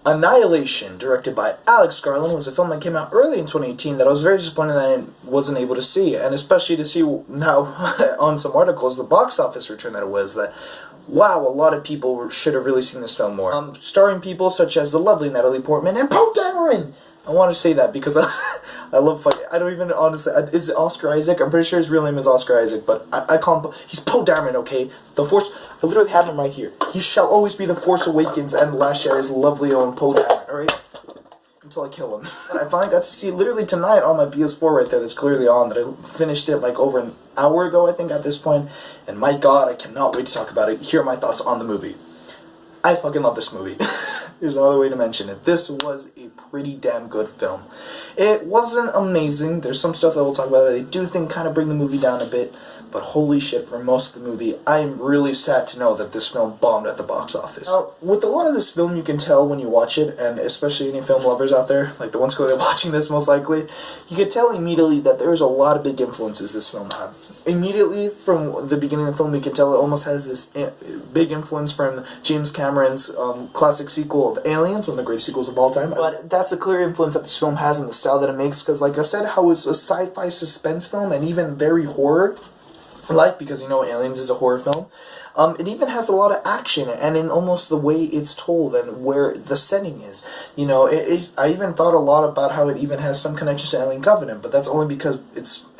Annihilation, directed by Alex Garland, was a film that came out early in 2018 that I was very disappointed that I wasn't able to see, and especially to see now on some articles the box office return that it was, that wow, a lot of people should have really seen this film more. Starring people such as the lovely Natalie Portman and Poe Dameron! I want to say that because I love fucking, I don't even honestly, is it Oscar Isaac? I'm pretty sure his real name is Oscar Isaac, but I call him, he's Poe Dameron, okay? The Force, I literally have him right here. He shall always be the Force Awakens and Last Jedi's lovely own Poe Dameron, alright? Until I kill him. I finally got to see literally tonight on my PS4 right there that's clearly on, that I finished it like over an hour ago, I think, at this point, and my god, I cannot wait to talk about it. Here are my thoughts on the movie. I fucking love this movie. There's no other way to mention it. This was a pretty damn good film. It wasn't amazing. There's some stuff that we'll talk about that I do think kind of bring the movie down a bit, but holy shit, for most of the movie, I am really sad to know that this film bombed at the box office. Now, with a lot of this film, you can tell when you watch it, and especially any film lovers out there, like the ones who are watching this most likely, you can tell immediately that there's a lot of big influences this film had. Immediately from the beginning of the film, you can tell it almost has this big influence from James Cameron's classic sequel of Aliens, one of the greatest sequels of all time. But that's a clear influence that this film has in the style that it makes, because like I said, how it's a sci-fi suspense film and even very horror, like, because you know Aliens is a horror film, it even has a lot of action, and in almost the way it's told and where the setting is. You know, I even thought a lot about how it even has some connections to Alien Covenant, but that's only because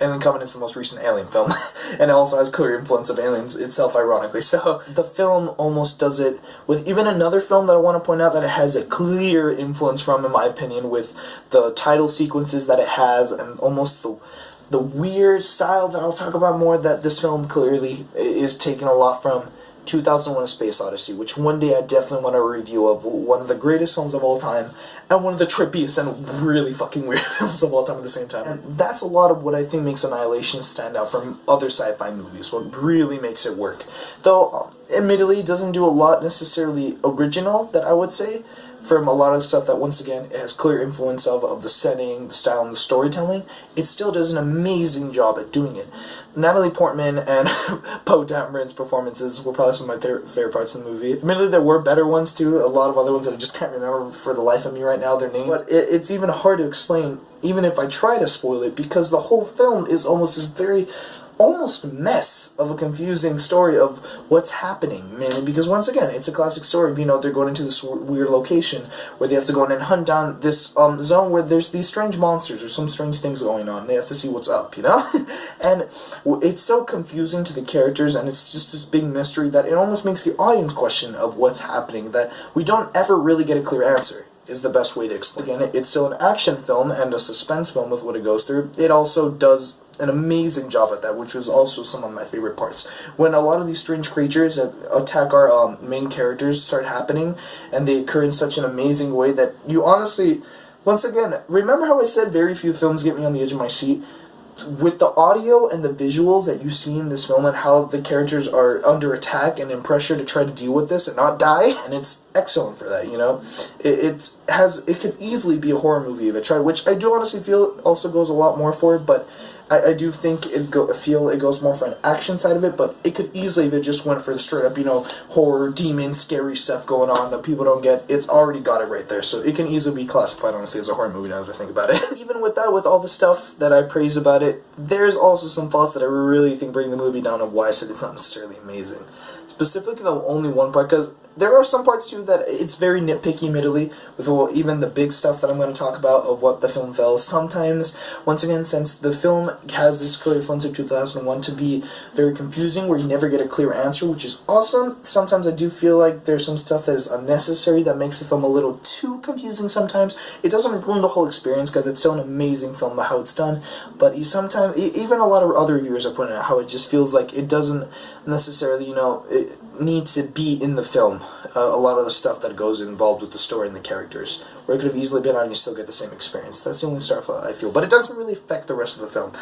Alien Covenant's the most recent Alien film, and it also has clear influence of Aliens itself, ironically. So the film almost does it with even another film that I want to point out that it has a clear influence from, in my opinion, with the title sequences that it has, and almost the weird style that I'll talk about more, that this film clearly is taking a lot from 2001: A Space Odyssey, which one day I definitely want a review of, one of the greatest films of all time, and one of the trippiest and really fucking weird films of all time at the same time. And that's a lot of what I think makes Annihilation stand out from other sci-fi movies, what really makes it work. Though, admittedly, it doesn't do a lot necessarily original, that I would say, from a lot of stuff that, once again, it has clear influence of the setting, the style, and the storytelling. It still does an amazing job at doing it. Natalie Portman and Poe Dameron's performances were probably some of my favorite parts of the movie. Admittedly, there were better ones too, a lot of other ones that I just can't remember for the life of me right now, their names. But it's even hard to explain, even if I try to spoil it, because the whole film is almost this very almost mess of a confusing story of what's happening, mainly because, once again, it's a classic story of, you know, they're going into this weird location where they have to go in and hunt down this zone where there's these strange monsters or some strange things going on, and they have to see what's up, you know? And it's so confusing to the characters, and it's just this big mystery that it almost makes the audience question of what's happening, that we don't ever really get a clear answer, is the best way to explain it. It's still an action film and a suspense film with what it goes through. It also does an amazing job at that, which was also some of my favorite parts. When a lot of these strange creatures that attack our main characters start happening, and they occur in such an amazing way that you honestly, once again, remember how I said very few films get me on the edge of my seat? With the audio and the visuals that you see in this film and how the characters are under attack and in pressure to try to deal with this and not die, and it's excellent for that, you know? It could easily be a horror movie if it tried, which I do honestly feel also goes a lot more for it, but I do think it goes more for an action side of it, but it could easily, if it just went for the straight up, you know, horror, demon, scary stuff going on that people don't get, it's already got it right there. So it can easily be classified, honestly, as a horror movie now that I think about it. Even with that, with all the stuff that I praise about it, there's also some faults that I really think bring the movie down, and why I said it's not necessarily amazing. Specifically, the only one part, because there are some parts too that it's very nitpicky, admittedly, with even the big stuff that I'm going to talk about of what the film fails. Sometimes, once again, since the film has this clear influence of 2001 to be very confusing, where you never get a clear answer, which is awesome, sometimes I do feel like there's some stuff that is unnecessary that makes the film a little too confusing sometimes. It doesn't ruin the whole experience, because it's still an amazing film by how it's done, but sometimes, even a lot of other reviewers are pointing out how it just feels like it doesn't necessarily, you know, it needs to be in the film. A lot of the stuff that goes involved with the story and the characters, where it could have easily been on and you still get the same experience. That's the only stuff I feel, but it doesn't really affect the rest of the film.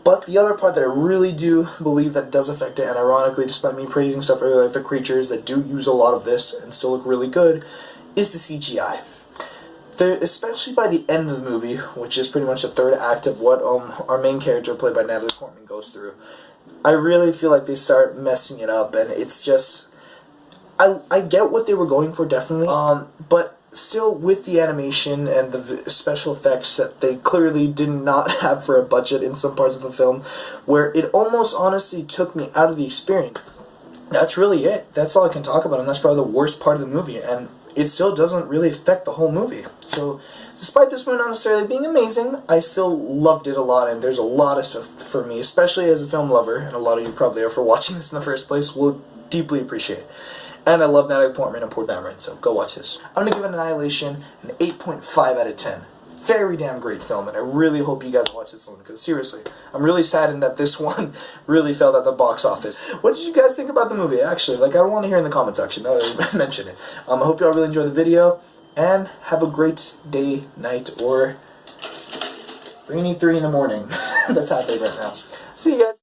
But the other part that I really do believe that does affect it, and ironically, despite me praising stuff earlier like the creatures that do use a lot of this and still look really good, is the CGI. Especially by the end of the movie, which is pretty much the third act of what our main character, played by Natalie Portman, goes through, I really feel like they start messing it up, and it's just, I get what they were going for, definitely, but still with the animation and the special effects that they clearly did not have for a budget in some parts of the film, where it almost honestly took me out of the experience. That's really it. That's all I can talk about, and that's probably the worst part of the movie, and it still doesn't really affect the whole movie. So, despite this movie not necessarily being amazing, I still loved it a lot, and there's a lot of stuff for me, especially as a film lover, and a lot of you probably are for watching this in the first place, will deeply appreciate. And I love Natalie Portman and Poor Dameron, so go watch this. I'm going to give Annihihlation an 8.5 out of 10. Very damn great film, and I really hope you guys watch this one, because seriously, I'm really saddened that this one really failed at the box office. What did you guys think about the movie, actually? Like, I want to hear in the comment section. Now that I mention it. I hope y'all really enjoyed the video, and have a great day, night, or rainy 3 in the morning. That's happening right now. See you guys.